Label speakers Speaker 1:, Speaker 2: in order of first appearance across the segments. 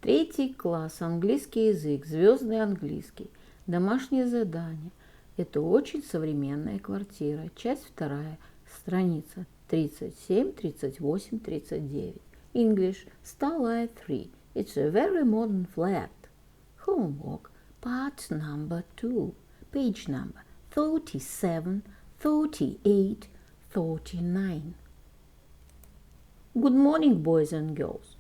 Speaker 1: Третий класс, английский язык, звездный английский, домашнее задание. Это очень современная квартира. Часть вторая, страница 37, 38, 39. English, Starlight 3. It's a very modern flat. Homework, part number 2, page number 37, 38, 39. Good morning, boys and girls.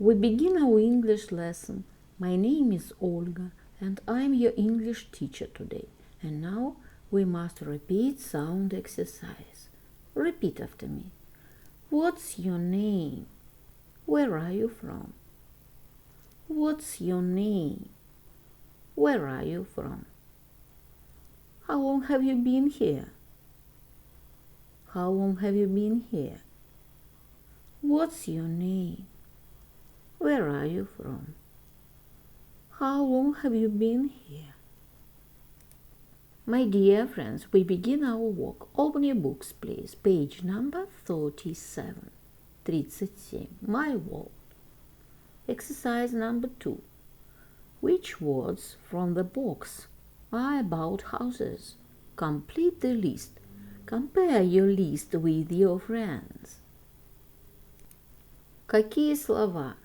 Speaker 1: We begin our English lesson. My name is Olga, and I'm your English teacher today. And now we must repeat sound exercise. Repeat after me. What's your name? Where are you from? What's your name? Where are you from? How long have you been here? How long have you been here? What's your name? Where are you from? How long have you been here? My dear friends, we begin our work. Open your books, please. Page number 37. 37. My world. Exercise number 2. Which words from the box are about houses? Complete the list. Compare your list with your friends. Какие слова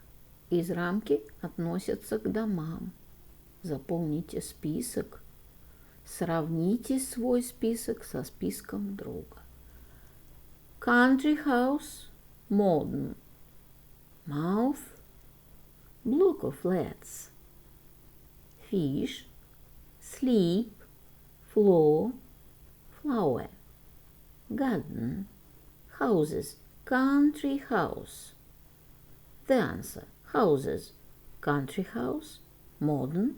Speaker 1: из рамки относятся к домам? Заполните список. Сравните свой список со списком друга. Country house, modern. Mouth, block of flats. Fish, sleep, floor, flower. Garden, houses, country house. The answer, houses, country house, modern,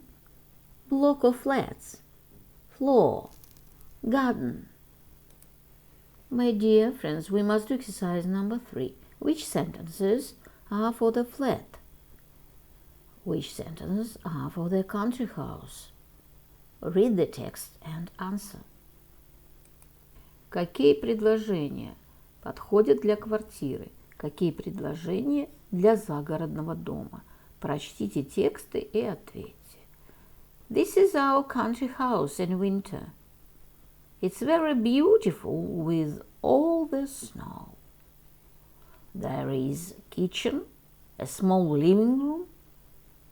Speaker 1: block of flats, floor, garden. My dear friends, we must do exercise number 3. Which sentences are for the flat? Which sentences are for the country house? Read the text and answer. Какие предложения подходят для квартиры? Какие предложения для загородного дома? Прочтите тексты и ответьте. This is our country house in winter. It's very beautiful with all the snow. There is a kitchen, a small living room,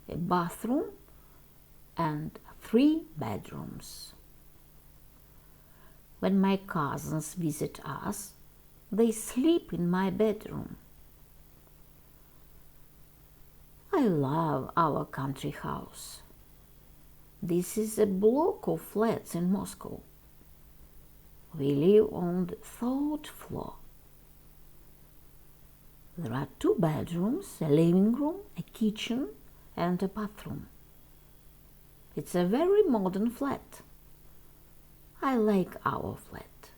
Speaker 1: a bathroom, and 3 bedrooms. When my cousins visit us, they sleep in my bedroom. I love our country house. This is a block of flats in Moscow. We live on the 3rd floor. There are 2 bedrooms, a living room, a kitchen, and a bathroom. It's a very modern flat. I like our flat.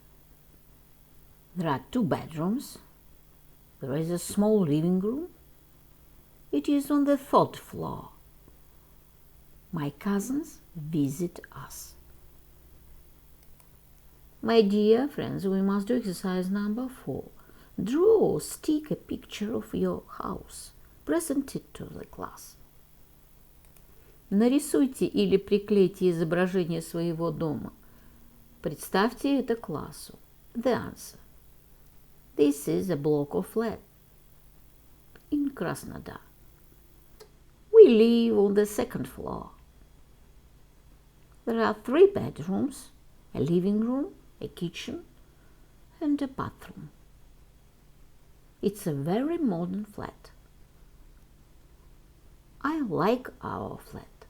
Speaker 1: There are 2 bedrooms. There is a small living room. It is on the 3rd floor. My cousins visit us. My dear friends, we must do exercise number 4. Draw or stick a picture of your house. Present it to the class. Нарисуйте или приклейте изображение своего дома. Представьте это классу. The answer. This is a block of flat in Krasnodar. We live on the 2nd floor. There are 3 bedrooms, a living room, a kitchen, and a bathroom. It's a very modern flat. I like our flat.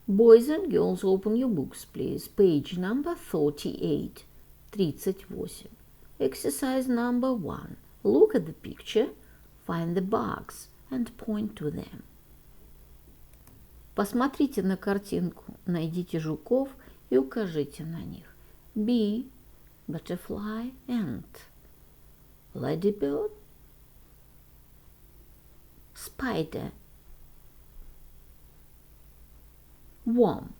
Speaker 1: Boys and girls, open your books, please. Page number 38, 38. Exercise number 1. Look at the picture, find the bugs, and point to them. Посмотрите на картинку, найдите жуков и укажите на них. Bee, butterfly, ant. Ladybird, spider, worm.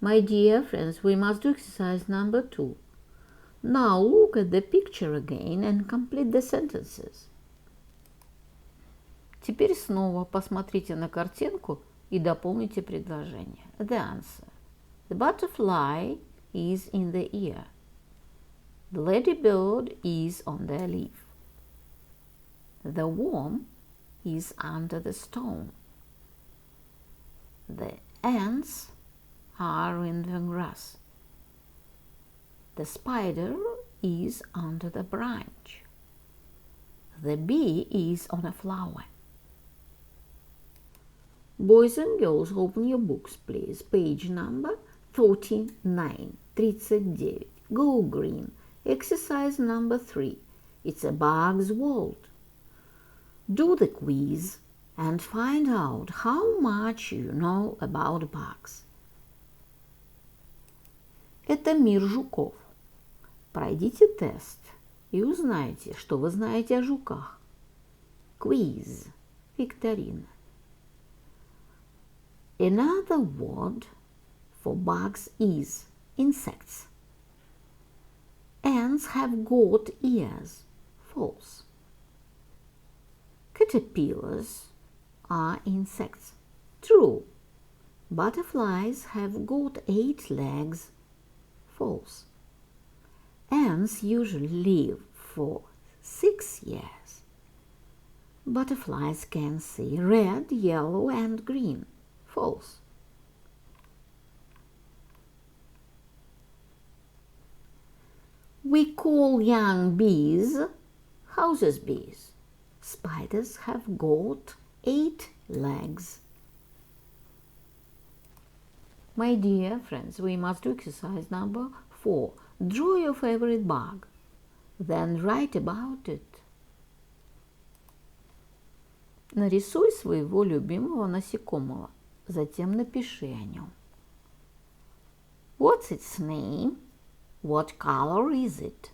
Speaker 1: My dear friends, we must do exercise number 2. Now look at the picture again and complete the sentences. Теперь снова посмотрите на картинку и дополните предложение. The answer. The butterfly is in the ear. The ladybird is on the leaf. The worm is under the stone. The ants are in the grass. The spider is under the branch. The bee is on a flower. Boys and girls, open your books, please. Page number 39. 39. Go green. Exercise number 3. It's a bug's world. Do the quiz and find out how much you know about bugs. Это мир жуков. Пройдите тест и узнайте, что вы знаете о жуках. Quiz. Викторина. Another word for bugs is insects. Ants have got ears. False. Caterpillars are insects. True. Butterflies have got 8 legs. False. Ants usually live for 6 years. Butterflies can see red, yellow, and green. False. We call young bees houses bees. Spiders have got 8 legs. My dear friends, we must do exercise number 4. Draw your favorite bug. Then write about it. Нарисуй своего любимого насекомого. Затем напиши о нем. What's its name? What color is it?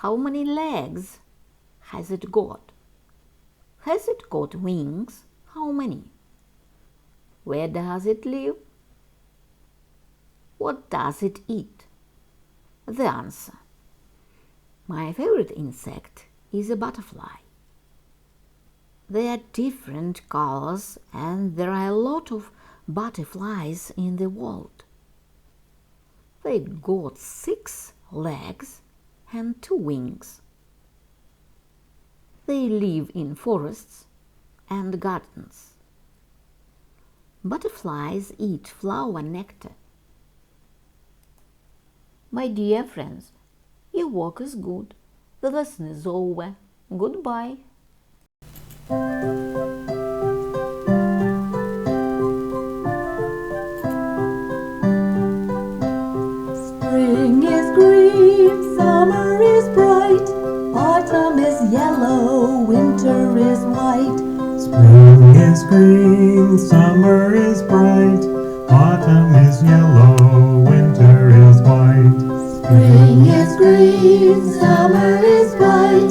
Speaker 1: How many legs has it got? Has it got wings? How many? Where does it live? What does it eat? The answer. My favorite insect is a butterfly. There are different colors and there are a lot of butterflies in the world. They got 6 legs and 2 wings. They live in forests and gardens. Butterflies eat flower nectar. My dear friends, your work is good. The lesson is over. Goodbye.
Speaker 2: Spring is green, summer is bright, autumn is yellow, winter is white.
Speaker 3: Spring is green, summer is bright, autumn is yellow, winter is white.
Speaker 2: Spring is green, summer is bright,